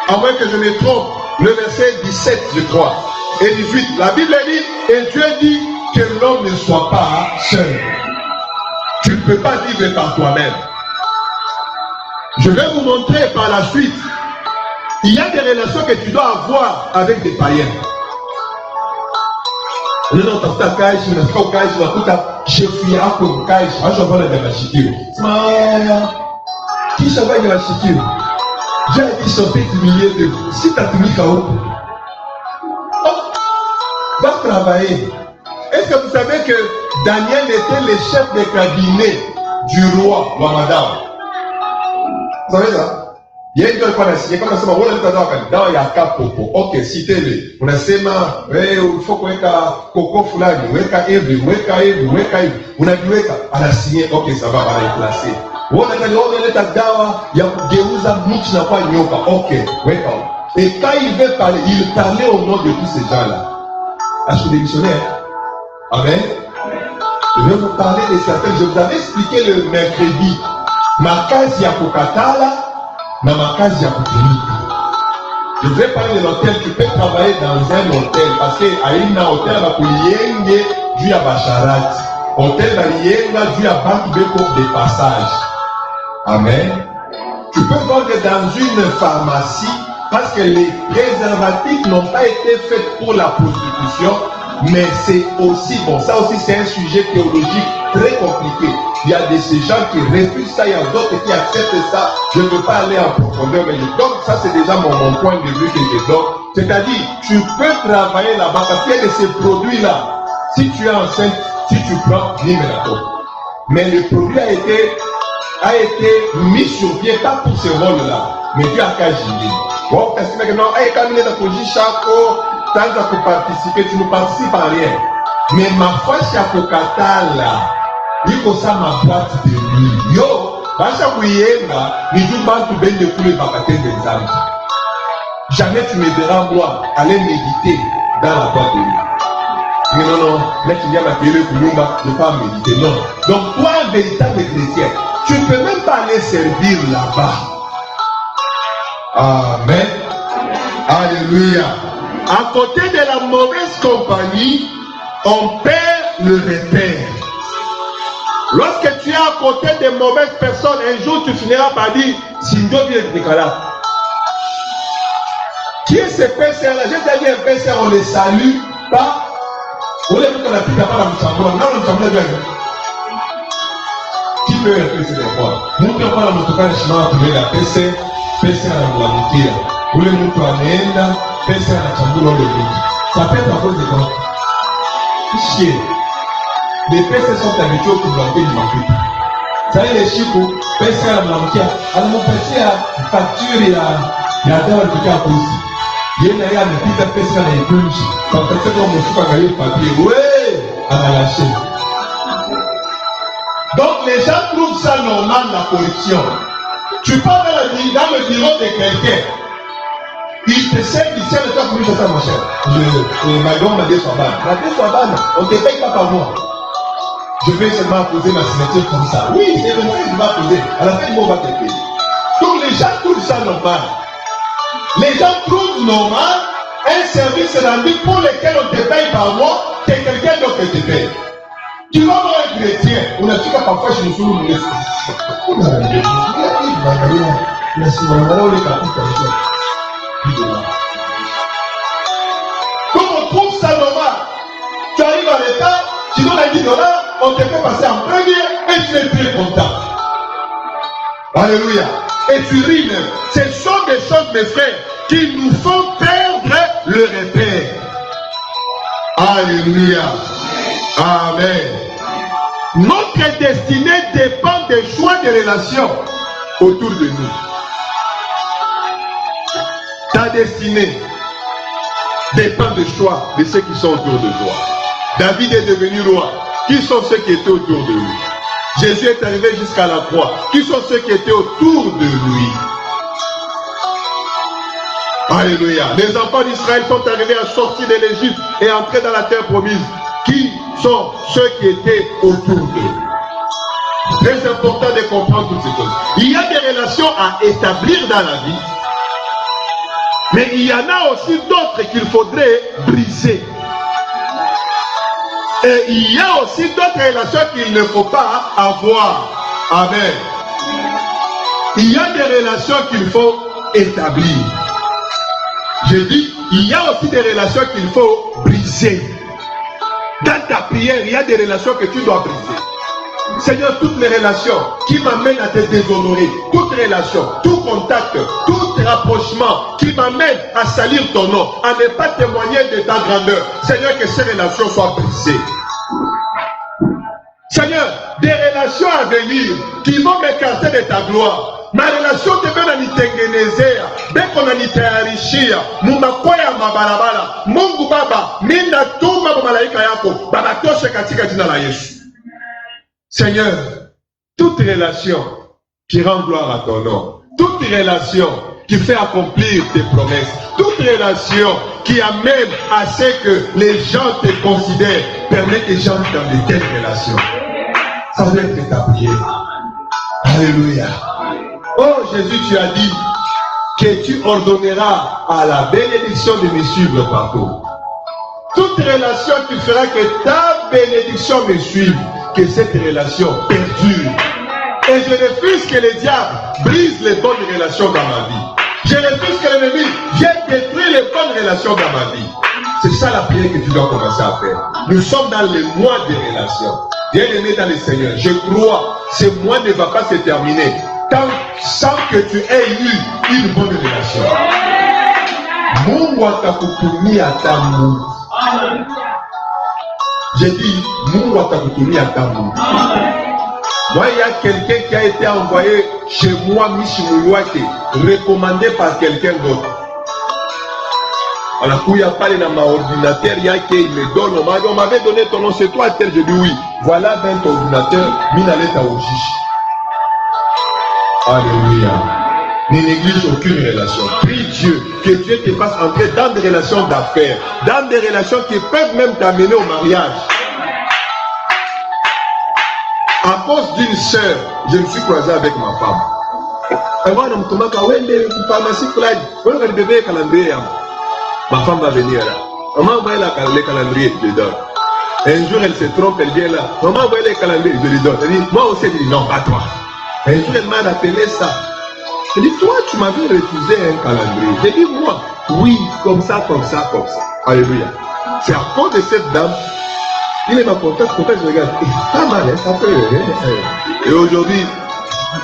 à moins que je me trompe, le verset 17, je crois, et 18, la Bible dit, et Dieu dit, que l'homme ne soit pas seul. Tu ne peux pas vivre par toi-même. Je vais vous montrer par la suite. Il y a des relations que tu dois avoir avec des païens. Non, tafuta kazi, unafika ukazi, unakuta shefu yako ukazi, acha bwana ndio anashikiwa. Sema kisha bwana ndio anashikiwa. J'ai dit sortir du milieu de vous. Si tu as tenu KO, va travailler. Est-ce que vous savez que Daniel était le chef de cabinet du roi, madame? Vous savez ça? Il y a une fois qu'on a signé, quand on a dit, on a kapopo. Ok, citez-le. On a dit, il faut qu'on ait coco fulani, weka hivi. On a dit, on a signé, ok, ça va, on va les placer. On a dit, on a leta dawa, ya kugeuza mtu na kwa nyoka. Ok, weka. Et quand il veut parler, il parlait au nom de tous ces gens-là. Est-ce que vous démissionnez? Amen. Je vais vous parler de certains. Je vous avais expliqué le mercredi. Makazi ya kukatala. Na makazi ya kutumika. Je vais parler de l'hôtel. Tu peux travailler dans un hôtel parce que aina hôtel va kulienge juu ya basharati. Hôtel va lienga juu ya bantu beko de passage. Amen. Tu peux vendre dans une pharmacie parce que les préservatifs n'ont pas été faits pour la prostitution, mais c'est aussi bon. Ça aussi c'est un sujet théologique très compliqué. Il y a ces gens qui refusent ça, il y a d'autres qui acceptent ça. Je ne veux pas aller en profondeur, mais donc ça c'est déjà mon point de vue que je donne. C'est-à-dire, tu peux travailler là-bas parce qu'il y a de ces produits-là. Si tu es enceinte, si tu prends, mais le produit a été mis sur pied pas pour ce rôle-là, mais Dieu a qu'à gérer. Bon, parce que non, quand il est dans ton chaco, tant que participer, tu ne participes à rien. Mais ma foi, c'est à Kokatala. Il faut ça ma boîte de nuit. Yo, Bacha Kouyenga, il dit que tu viens de couler Bakaten des âmes. Jamais tu me verras, moi, aller méditer dans la boîte de nuit. Mais non, là tu viens à la télé pour nous, je ne vais pas méditer. Non. Donc, toi, un véritable chrétien, tu ne peux même pas aller servir là-bas. Amen. Alléluia. À côté de la mauvaise compagnie, on perd le repère. Lorsque tu es à côté de mauvaises personnes, un jour tu finiras par dire Sindo vient de Nicolas. Qui est ce pêcheur-là? J'ai déjà dit un pêcheur, on les salue pas. On les dit qu'on a plus d'abord dans le chambre. Non, le chambre est qui peut être ces fois? Nous ne pouvons pas nous tocar le chemin pour la pêcher à la montée. Ou les moutons à l'aide, pêcher à la chambre dans le but. Ça peut être à cause de quoi? Chier. Les pêcheurs sont habitués au planter du marché. Ça y est, les chicos, pêcheurs à la montée. Alors, mon pêcheur à facture, il y a d'abord le cas aussi. Il y a une petite pêcheur à l'éponge. Quand pêcheur comme mon chou a gagné le papier, ouais, à la lâcher. Donc les gens trouvent ça normal, la corruption. Tu pars dans le bureau de quelqu'un, il te sert du ciel de toi pour lui jeter ma chère. Ma gomme m'a dit soit banne. La dette soit banne, on ne te paye pas par mois. Je vais seulement poser ma signature comme ça. Oui, c'est le moment que tu vas poser. À la fin du mois, on va te payer. Donc les gens trouvent ça normal. Les gens trouvent normal un service rendu pour lequel on te paye par mois, que quelqu'un d'autre te paye. Tu vas voir un chrétien, on a dit que parfois je me suis dit, comme on trouve ça normal, tu arrives à l'état, tu donnes $10, on te fait passer en premier et tu es très content. Alléluia. Et tu ris même. Ce sont des choses, mes frères, qui nous font perdre le repère. Alléluia. Amen. Notre destinée dépend des choix des relations autour de nous. Ta destinée dépend des choix de ceux qui sont autour de toi. David est devenu roi. Qui sont ceux qui étaient autour de lui? Jésus est arrivé jusqu'à la croix. Qui sont ceux qui étaient autour de lui? Alléluia. Les enfants d'Israël sont arrivés à sortir de l'Égypte et entrer dans la terre promise. Qui sont ceux qui étaient autour d'eux? Très important de comprendre toutes ces choses. Il y a des relations à établir dans la vie, mais il y en a aussi d'autres qu'il faudrait briser. Et il y a aussi d'autres relations qu'il ne faut pas avoir. Amen. il y a des relations qu'il faut établir. Je dis, il y a aussi des relations qu'il faut briser. Dans ta prière, il y a des relations que tu dois briser. Seigneur, toutes les relations qui m'amènent à te déshonorer, toute relation, tout contact, tout rapprochement qui m'amène à salir ton nom, à ne pas témoigner de ta grandeur, Seigneur, que ces relations soient brisées. Seigneur, des relations à venir qui vont m'écarter de ta gloire. Ma relation te na nitengenezea, beko na nitayarishia, mumakoya mabarabara. Mungu Baba, minda tuma malaika yako, baba toshe katika jina la Yesu. Seigneur, toute relation qui rend gloire à ton nom, toute relation qui fait accomplir tes promesses, toute relation qui amène à ce que les gens te considèrent, permet que les gens dans de telles relations. Ça doit être établi. Alléluia. Oh Jésus, tu as dit que tu ordonneras à la bénédiction de me suivre partout. Toute relation qui fera que ta bénédiction me suive, que cette relation perdure. Et je refuse que le diable brise les bonnes relations dans ma vie. Je refuse que l'ennemi vienne détruire les bonnes relations dans ma vie. C'est ça la prière que tu dois commencer à faire. Nous sommes dans les mois de relations. Bien-aimé dans le Seigneur, je crois que ce mois ne va pas se terminer sans que tu aies eu une bonne relation. Mungu atakutumia tamu. J'ai dit, Mungu atakutumia tamu. Moi, il y a quelqu'un qui a été envoyé chez moi, Michimoulouake, recommandé par quelqu'un d'autre. Alors, il n'y a pas dans ma ordinateur, il y a qui me donne. On m'avait donné ton nom, c'est toi tel. Je dis oui. Voilà dans ton ordinateur, Minaleta Ojish. Alléluia. Ne néglige aucune relation. Prie Dieu que Dieu te fasse entrer dans des relations d'affaires, dans des relations qui peuvent même t'amener au mariage. À cause d'une sœur, je me suis croisé avec ma femme. Ma femme va venir là. Maman voit le calendrier, je lui donne. Un jour elle se trompe, elle vient là. Maman voit le calendrier, je lui donne. Elle dit, moi aussi, elle dit non, pas toi. Un jour elle m'a rappelé ça. Elle dit, toi tu m'avais refusé un calendrier. J'ai dit, moi, oui, comme ça, comme ça, comme ça. Alléluia. C'est à cause de cette dame. Il est ma contact, je regarde. Pas mal, ça peut. Et aujourd'hui,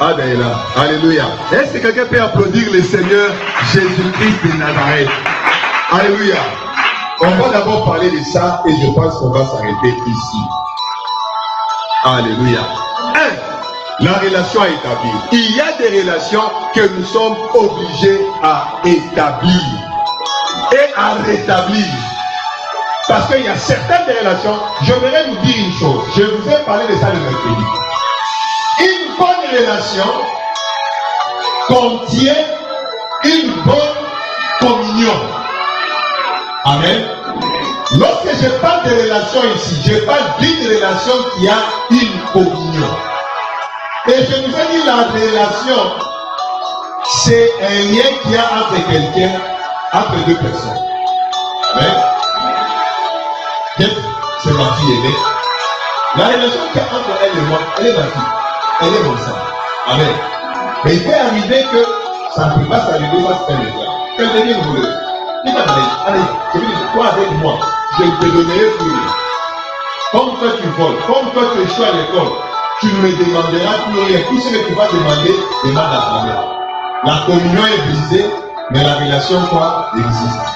ah ben là, alléluia. Est-ce que quelqu'un peut applaudir le Seigneur Jésus-Christ de Nazareth? Alléluia. On va d'abord parler de ça et je pense qu'on va s'arrêter ici. Alléluia. 1. La relation à établir. Il y a des relations que nous sommes obligés à établir et à rétablir. Parce qu'il y a certaines relations, je voudrais vous dire une chose. Je vous ai parlé de ça le mercredi. Une bonne relation contient une bonne communion. Amen. Lorsque je parle de relation ici, je parle d'une relation qui a une communion. Et je vous ai dit, la relation, c'est un lien qu'il y a entre quelqu'un, entre deux personnes. Amen. C'est ma fille aimée. La relation qu'il y a entre elle et moi, elle est ma fille. Elle est mon sang. Amen. Mais il peut arriver que ça ne peut pas s'arriver parce qu'elle est là. Qu'elle devienne voleuse. Il va dire, allez, je vais dire, toi avec moi, je te donnerai plus rien. Comme toi tu voles, comme toi tu échoues à l'école, tu ne me demanderas plus rien. Tout ce que tu vas demander, demande à ta mère. La communion est brisée, mais la relation quoi existe.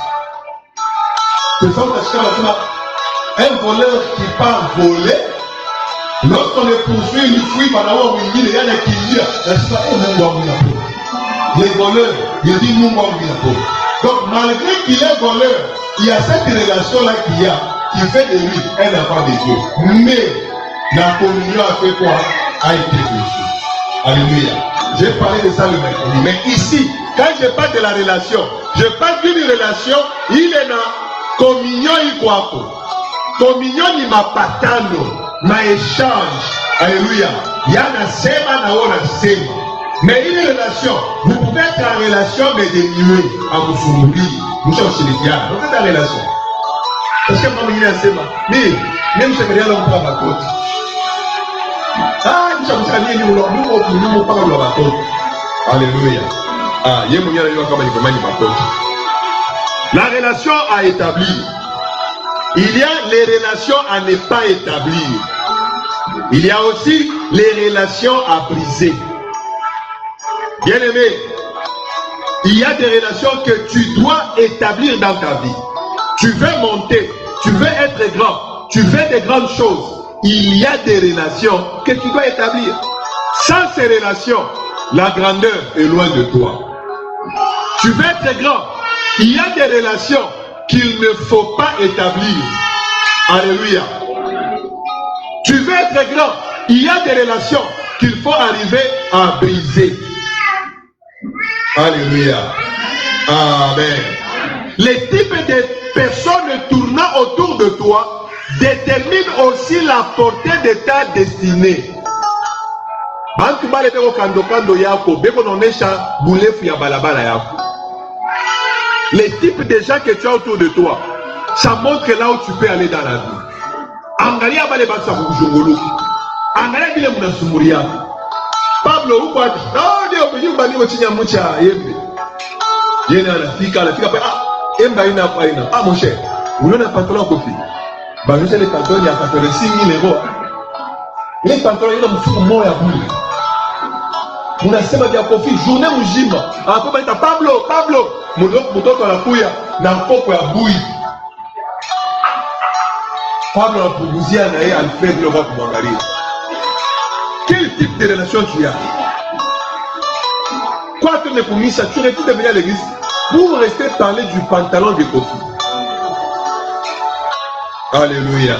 C'est ça parce que un voleur qui part voler, lorsqu'on le poursuit, il fuit pendant un minute, il y a des qui disent, les voleurs, il dit nous sommes la peau. Donc malgré qu'il est voleur, il y a cette relation-là qui fait de lui un enfant de Dieu. Mais la communion a fait quoi? A été brisée. Alléluia. J'ai parlé de ça le mercredi. Mais ici, quand je parle de la relation, je parle d'une relation, il est dans communion ikwako. Communion ni mapatano, na échange. Alléluia. Il y a un sema na ona sema. Mais une relation, vous pouvez être en relation mais dénué à vous soumettre. Nous sommes chez les diables. Vous êtes en relation. Parce que maman il a sema. Mais même si je regarde on prend ma côte. Ah, nous sommes allés nous parlons de la côte. Alléluia. La relation à établir. Il y a les relations à ne pas établir. Il y a aussi les relations à briser. Bien aimé, il y a des relations que tu dois établir dans ta vie. Tu veux monter, tu veux être grand, tu veux des grandes choses. Il y a des relations que tu dois établir. Sans ces relations, la grandeur est loin de toi. Tu veux être grand. Il y a des relations qu'il ne faut pas établir. Alléluia. Tu veux être grand. Il y a des relations qu'il faut arriver à briser. Alléluia. Amen. Les types de personnes tournant autour de toi déterminent aussi la portée de ta destinée. Les types de gens que tu as autour de toi, ça montre là où tu peux aller dans la vie. Angalia bale baksa kujungulu. Angalia bile munasumuria. Pablo huko ati, ndio kujumba niko chini ya mcha yembe. Yeye anafika pa emba ina kwa ina. Ah mon cher, unaona pantalon kofi. Ba je sais les pantalons ya 86 000 €. Les pantalons ina mfuko moja bure. Unasema vya kofi journée mzima. Hapo baita Pablo, mtoto anakuya na mkopo ya bui. Pablo anapunguzia na yeye Alfred le va kumwangalia. Quel type de relation tu as? Quoi te nekumisa, tu aurais pu devenir à l'église pour rester parler du pantalon de Kofi. Alléluia.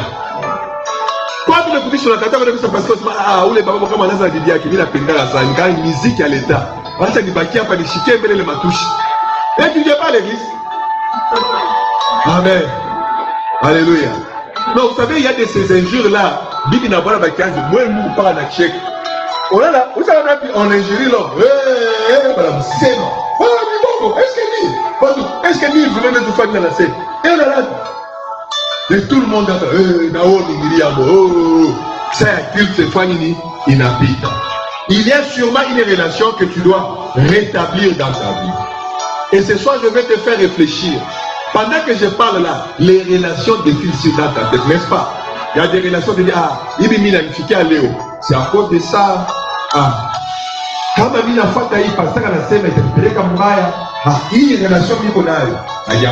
Quoi te nekumisa na kata kwa parce que ule baba kama anaanza didia kibila pendala sana ngani musique à l'état. Acha nibaki hapa nishike mbele le matushi. Et tu viens pas à l'église. Amen. Alléluia. Non, vous savez, il y a de ces injures-là. Bibi n'a pas la vacances, moi, je ne pas la chèque. On a là, vous savez, on injure là. Madame, c'est non. Est-ce que lui, voulait mettre faire dans la scène? Et on a là. Et tout le monde a il y a sûrement une relation que tu dois rétablir dans ta vie. Et ce soir, je vais te faire réfléchir. Pendant que je parle là, les relations défilent dans ta tête, n'est-ce pas? Il y a des relations de dire, il est mis à Léo. C'est à cause de ça. Quand il y a une pasteur à la scène, il y a une relation qui il y a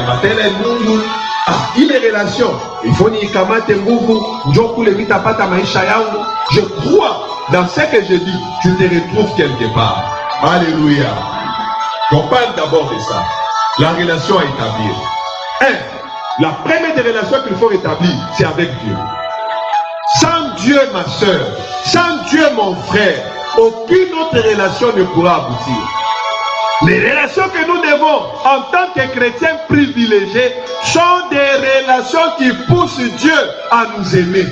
une relation. Il faut ni kamate nguvu, njoku le vita pata maisha yangu. Je crois dans ce que je dis, tu te retrouves quelque part. Alléluia. On parle d'abord de ça. La relation à établir. La première des relations qu'il faut établir, c'est avec Dieu. Sans Dieu, ma soeur, sans Dieu, mon frère, aucune autre relation ne pourra aboutir. Les relations que nous devons, en tant que chrétiens privilégiés, sont des relations qui poussent Dieu à nous aimer.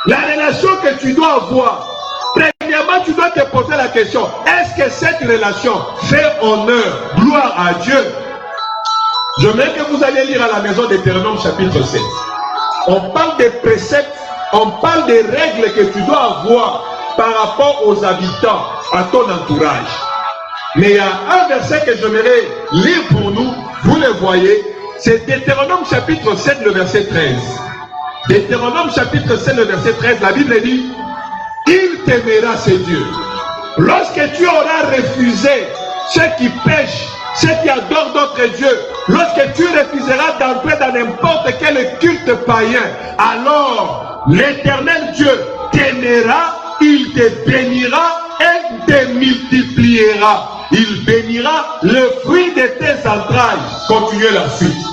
La relation que tu dois avoir, premièrement, tu dois te poser la question, est-ce que cette relation fait honneur, gloire à Dieu? J'aimerais que vous alliez lire à la maison d'Éternome chapitre 7. On parle des préceptes, on parle des règles que tu dois avoir par rapport aux habitants, à ton entourage. Mais il y a un verset que j'aimerais lire pour nous, vous le voyez, c'est Deutéronome chapitre 7, le verset 13. Deutéronome chapitre 7, le verset 13, la Bible dit, il t'aimera, c'est Dieu. Lorsque tu auras refusé ceux qui pêchent, ceux qui adorent d'autres dieux, lorsque tu refuseras d'entrer dans n'importe quel culte païen, alors l'Éternel Dieu t'aimera, il te bénira et te multipliera. Il bénira le fruit de tes entrailles. Continuez la suite.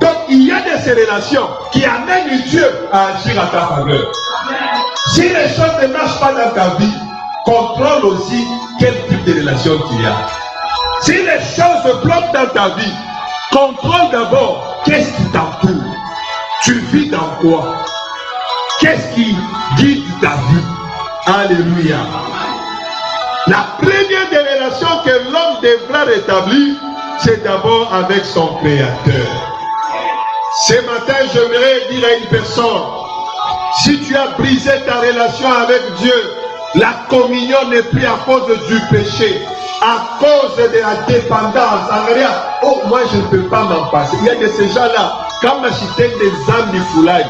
Donc il y a des relations qui amènent Dieu à agir à ta faveur. Si les choses ne marchent pas dans ta vie, contrôle aussi quel type de relation tu as. Si les choses bloquent dans ta vie, contrôle d'abord qu'est-ce qui t'entoure. Tu vis dans quoi? Qu'est-ce qui guide ta vie? Alléluia. La première des relations que l'homme devra rétablir, c'est d'abord avec son Créateur. Ce matin, j'aimerais dire à une personne, si tu as brisé ta relation avec Dieu, La communion n'est plus à cause du péché, à cause de la dépendance. En réalité, oh, moi je ne peux pas m'en passer. Il y a de ces gens-là, quand j'étais des âmes du foulage,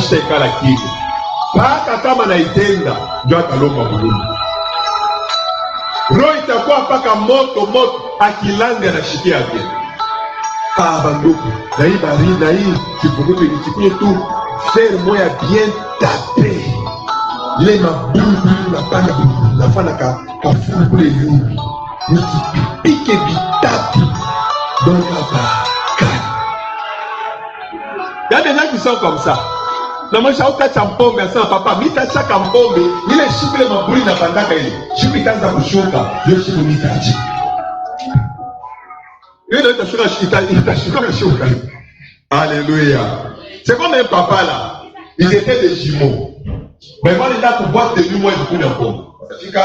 j'étais à la kigue. Pas quand on a été là, je dois aller au Maboulou. Roho itakuwa paka moto akilanga na shiki yake. Ah banduku, na hii baridi na hii kipunguto ilichukue tu fer moya bien tapé. Ile mabulu nafana ka fulu kule yungu. Nikipike vitatu donc hapa. Il y a des gens qui sont comme ça. Na moi shauta champombe asema papa mitacha kampombe ile shibile mabuli na pandaka ile shibi itaanza kushuka hiyo shibi mitaji ile itashuka shuka. Alléluia. C'est comme un papa là, ils étaient des jumeaux, mais quand il a pour boire de nuit moi il coupe un pombe fika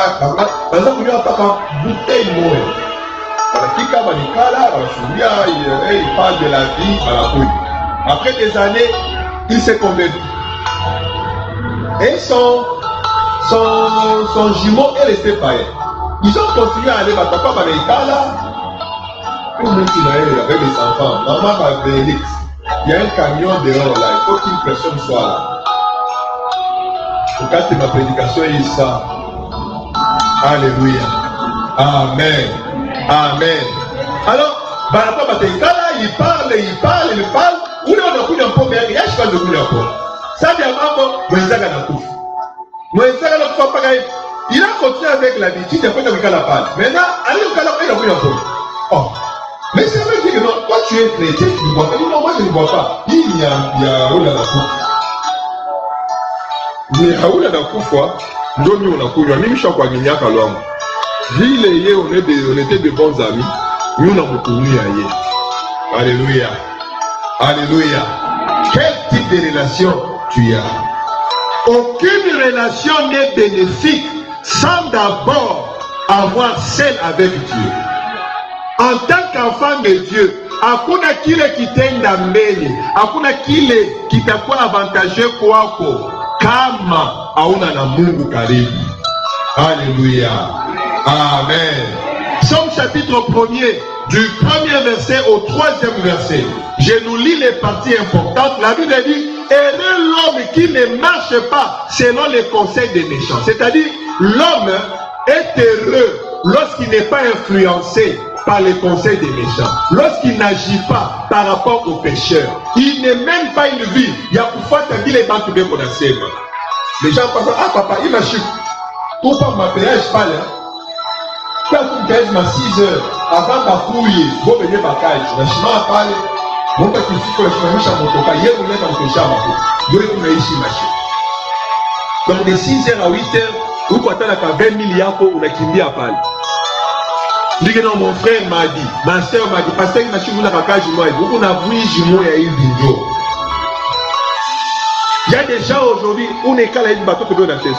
baza kunywa paka bouteille moya fika banikala bashuria il parle de la vie à la couille. Après des années il s'est convaincu. Et son jumeau, elle était païenne. Ils ont continué à aller, papa va là. Pour nous qui avec les enfants, maman va venir. Il y a un camion dehors là, il faut qu'une personne soit là. Quand ma prédication est ça. Alléluia. Amen. Amen. Alors, papa va il parle. Où on a coulé un peu, mais il y a un peu de peu. Ça vient vraiment, Moïsaga n'a pas. Moïsaga n'a pas pareil. Il a continué avec l'habitude, après qu'il a la parole. Maintenant, allez au calme, il a pris un peu. Oh. Mais c'est vrai que non, toi tu es chrétien, tu ne bois pas. Il dit non, moi je ne bois pas. Il y a Oula la coupe. Il y a Oula la coupe, Ndomi on a couillé. Même si on a gagné à Kalouam. Ville et Yé, on était de bons amis. Nous on a beaucoup ailleurs. Alléluia. Alléluia. Quel type de relation tu as? Aucune relation n'est bénéfique sans d'abord avoir celle avec Dieu. En tant qu'enfant de Dieu, hakuna kile kitenda mbele, hakuna kile kitakuwa avantageux kwako kama hauna na Mungu karibu. Alléluia. Amen. Psaume chapitre 1er, du premier verset au 3e verset. Je nous lis les parties importantes. La Bible dit, heureux l'homme qui ne marche pas selon les conseils des méchants. C'est-à-dire, l'homme est heureux lorsqu'il n'est pas influencé par les conseils des méchants. Lorsqu'il n'agit pas par rapport aux pécheurs. Il n'est même pas une vie. Il y a pour faire ta vie les banques de connaissances. Les gens pensent, ah papa, il m'a chuté. Pour pas ma péage, pas là. Quand vous me à 6 heures, avant d'appuyer, vous venez à Bakaj, le chemin à parler, vous faites une fille pour le chemin à mon toka, hier vous êtes en péché à ma peau. Vous êtes une ici, machin. Donc de 6 heures à 8 heures, vous pouvez attendre 20 milliards pour vous qui à parler. Non, mon frère m'a dit, ma soeur m'a dit, parce que je suis venu à Bakaj, moi, vous n'avez vu, je m'ai eu une vidéo. Il y a des gens aujourd'hui, on est calé du bateau que vous avez dans la tête.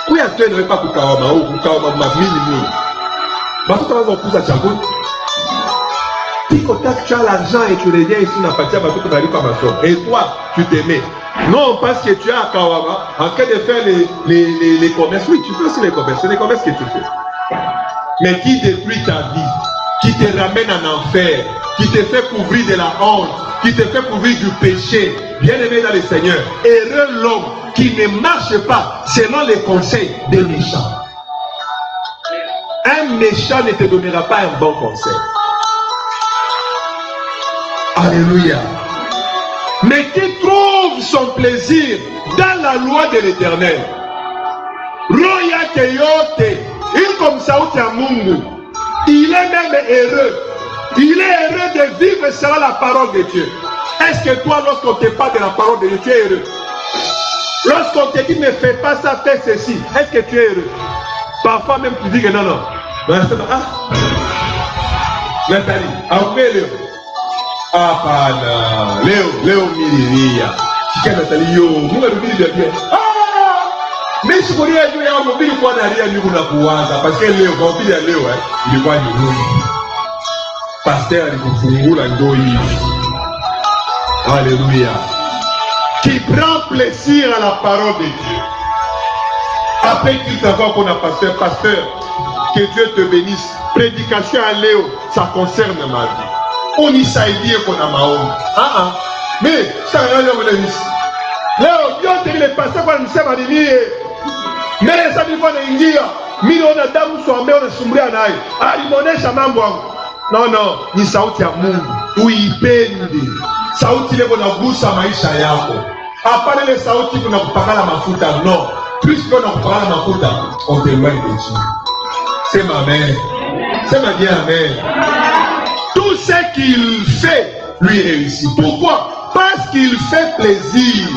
Où est-ce que vous n'avez pas pour Kawama ou pour Kawama, ma minimum? Bateau, tu vas pousser à Tchakoun. Tu as l'argent et tu reviens ici dans la partie à bateau que tu n'arrives pas à ma soeur. Et toi, tu t'aimais. Non, parce que tu es à Kawama, en train de faire les commerces. Oui, tu fais aussi les commerces. C'est les commerces que tu fais. Mais qui détruit ta vie, qui te ramène en enfer, qui te fait couvrir de la honte, qui te fait couvrir du péché. Bien-aimé dans le Seigneur, heureux l'homme qui ne marche pas selon les conseils des méchants. Un méchant ne te donnera pas un bon conseil. Alléluia. Mais qui trouve son plaisir dans la loi de l'Éternel. Roya Teyote, il comme ça à Mungu. Il est même heureux. Il est heureux de vivre selon la parole de Dieu. Est-ce que toi, lorsqu'on te parle de la parole de Dieu, tu es heureux? Lorsqu'on te dit ne fais pas ça, fais ceci, est-ce que tu es heureux? Parfois même tu dis que non, non. Ah, Nathalie, après Léo. Ah, pana, Léo Miriria. Tu sais, Nathalie, yo, nous avons dit bien. Ah, mais je connais un peu, il y a un mobile qui n'a rien eu pour pouvoir, parce que Léo, quand il y a Léo, il est pas du pasteur, il est pour la Ndoï. Alléluia. Qui prend plaisir à la parole de Dieu. Après qu'il t'envoie qu'on a pasteur, que Dieu te bénisse. Prédication à Léo, ça concerne ma vie. On y s'aidie qu'on a ma honte. Mais, ça n'a rien à voir. Léo, Dieu te dit le pasteur qu'on a ma vie. Mais les amis vont dire, mais on a damu soit mais on a sombré à naï. Ah, il m'en est jamais bon. Non, ni sauti ya Mungu. Uipende. Sauti ile kunagusa maisha yako. Hapana ile sauti kunakupakala mafuta. Non. Puisque on a kupakala mafuta, on t'éloigne de Dieu. C'est ma mère. C'est ma bien amen. Tout ce qu'il fait, lui réussit. Pourquoi? Parce qu'il fait plaisir.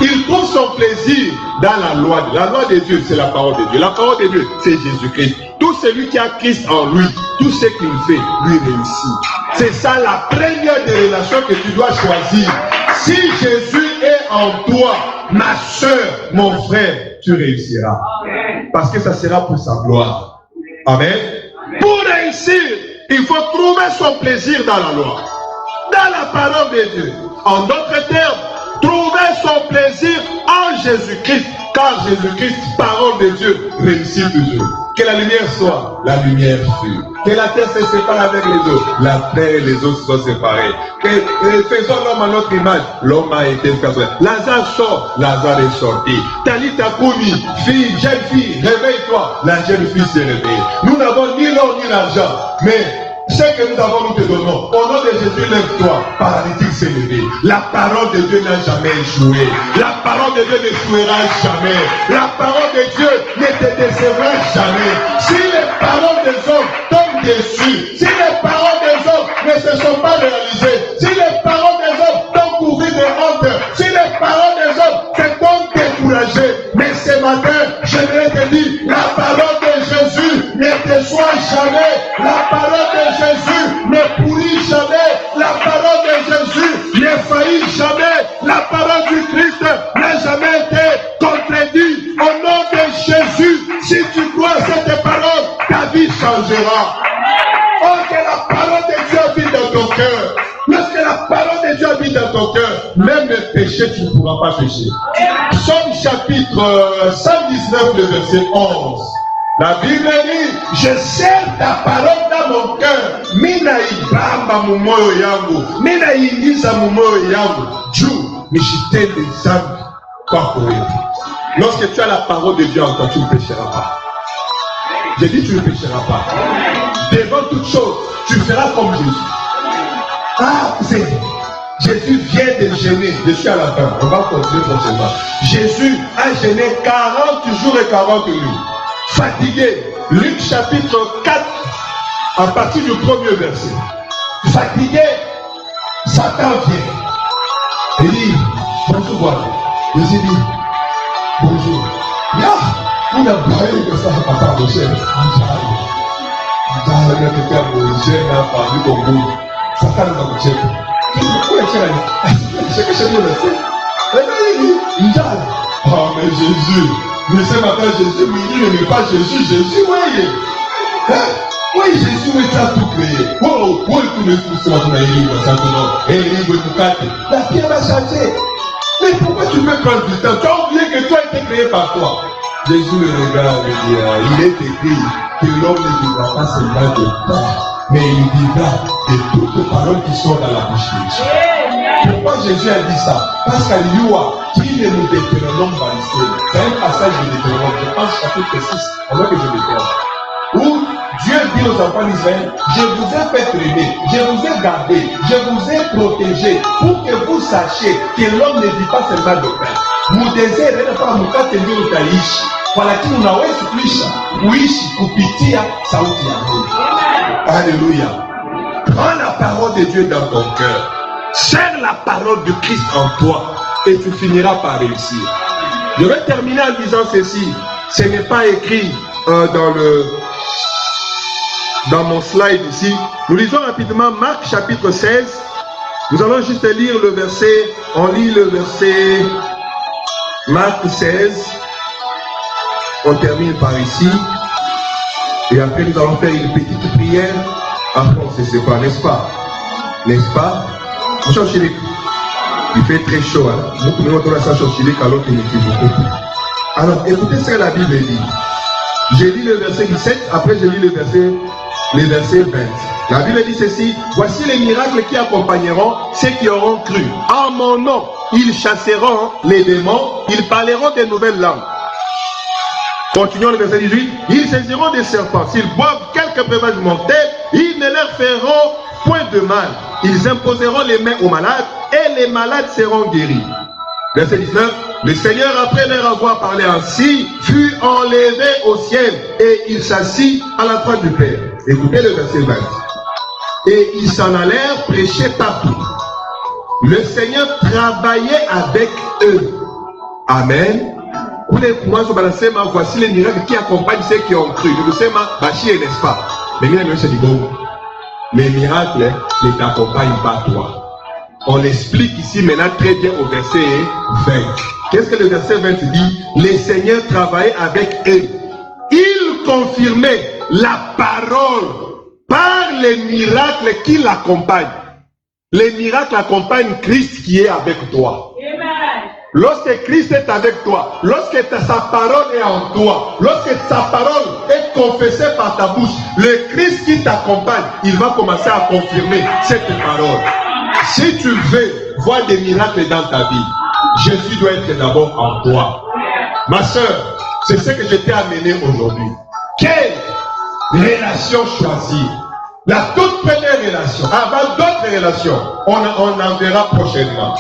Il trouve son plaisir dans la loi. La loi de Dieu, c'est la parole de Dieu. La parole de Dieu, c'est Jésus-Christ. Tout celui qui a Christ en lui, tout ce qu'il fait, lui réussit. C'est ça la première des relations que tu dois choisir. Si Jésus est en toi, ma soeur, mon frère, tu réussiras. Parce que ça sera pour sa gloire. Amen. Pour réussir, il faut trouver son plaisir dans la loi, dans la parole de Dieu. En d'autres termes, trouver son plaisir en Jésus-Christ, car Jésus-Christ, parole de Dieu, réussit toujours. Que la lumière soit, la lumière fut. Que la terre se sépare avec les eaux, la terre et les eaux soient séparées. Que faisons l'homme à notre image, l'homme a été fait. Lazare sort, Lazare est sorti. Talita Koumi, jeune fille, réveille-toi. La jeune fille s'est réveillée. Nous n'avons ni l'or ni l'argent, mais ce que nous avons, nous te donnons. Au nom de Jésus, lève-toi. Paralytique s'est levé. La parole de Dieu n'a jamais échoué. La parole de Dieu n'échouera jamais. La parole de Dieu ne te décevra jamais. Si les paroles des hommes tombent dessus, si les paroles des hommes ne se sont pas réalisées, si les paroles des hommes t'ont couvert de honte, si les paroles des hommes te tombent découragés, mais ce matin, je vais te dire, la parole de Jésus ne déçoit jamais. La parole de Jésus ne pourrit jamais. La parole de Jésus ne faillit jamais. La parole du Christ n'a jamais été contredite. Au nom de Jésus, si tu crois cette parole, ta vie changera. Oh, que la parole de Dieu habite dans ton cœur. Lorsque la parole de Dieu habite dans ton cœur, même le péché, tu ne pourras pas pécher. Psaume chapitre 119, le verset 11. La Bible dit, je serre ta parole dans mon cœur. Mina ibamba mumoyo yangu. Mina ingiza mumoyo yangu. Dieu, michite les âmes. Lorsque tu as la parole de Dieu en toi, tu ne pécheras pas. J'ai dit, tu ne pécheras pas. Devant toute chose, tu feras comme Jésus. Ah, c'est Jésus vient de gêner. Je suis à la fin. On va continuer prochainement. Jésus a gêné 40 jours et 40 nuits. Fatigué. Luc chapitre 4, à partir du premier verset. Fatigué, Satan vient. Il dit, bonjour, voilà. Jésus dit, bonjour. Ya, on a parlé de ça à part de chef. Satan va me checker. Pourquoi est-ce ah, mais Jésus, mais ce matin, Jésus, il n'est pas Jésus, Jésus, oui. Oui, Jésus, oui, tu as tout créé. Oh, oui, tous les fous, c'est ma livre, la pierre va changer. Mais pourquoi tu veux prendre du temps? Tu as oublié que toi a été créé par toi. Jésus le regarde et dit, il est écrit que l'homme ne vivra pas seulement de pain, mais il vivra de toutes les paroles qui sont dans la bouche de Dieu. Pourquoi Jésus a dit ça? Parce qu'à Lioua, qui ne nous Deutéronome va rester. C'est un passage de Deutéronome, je pense chapitre 6, alors que je le termine. Où Dieu dit aux enfants d'Israël, je vous ai fait traîner, je vous ai gardé, je vous ai protégé, pour que vous sachiez que l'homme ne vit pas seulement de pain. Mudezere kwa mkate ndio utaishi, lakini unaweza kuishi kupitia sauti ya Mungu. Alléluia. Prends la parole de Dieu dans ton cœur. Serre la parole de Christ en toi et tu finiras par réussir. Je vais terminer en disant ceci. Ce n'est pas écrit dans mon slide ici. Nous lisons rapidement Marc chapitre 16. Nous allons juste lire le verset. On lit le verset Marc 16. On termine par ici. Et après nous allons faire une petite prière. Après on se sépare, n'est-ce pas? N'est-ce pas? Il fait très chaud. Hein? Beaucoup de gens ont ça sur Chili, alors qu'il n'y a beaucoup. Alors, écoutez ce que la Bible dit. J'ai lu le verset 17, après j'ai lu le verset 20. La Bible dit ceci: voici les miracles qui accompagneront ceux qui auront cru. En mon nom, ils chasseront les démons, ils parleront des nouvelles langues. Continuons le verset 18. Ils saisiront des serpents. S'ils boivent quelques breuvages mortels, ils ne leur feront point de mal. Ils imposeront les mains aux malades et les malades seront guéris. Verset 19. Le Seigneur, après leur avoir parlé ainsi, fut enlevé au ciel et il s'assit à la droite du Père. Écoutez le verset 20. Et ils s'en allèrent prêcher partout. Le Seigneur travaillait avec eux. Amen. Voici les miracles qui accompagnent ceux qui ont cru. N'est-ce pas? Les miracles ne t'accompagnent pas toi. On explique ici maintenant très bien au verset 20. Qu'est-ce que le verset 20 dit? Les seigneurs travaillaient avec eux. Ils confirmaient la parole par les miracles qui l'accompagnent. Les miracles accompagnent Christ qui est avec toi. Amen. Lorsque Christ est avec toi, lorsque sa parole est en toi, lorsque sa parole est confessée par ta bouche, le Christ qui t'accompagne, il va commencer à confirmer cette parole. Si tu veux voir des miracles dans ta vie, Jésus doit être d'abord en toi. Ma soeur, c'est ce que je t'ai amené aujourd'hui. Quelle relation choisir? La toute première relation, avant d'autres relations, on en verra prochainement.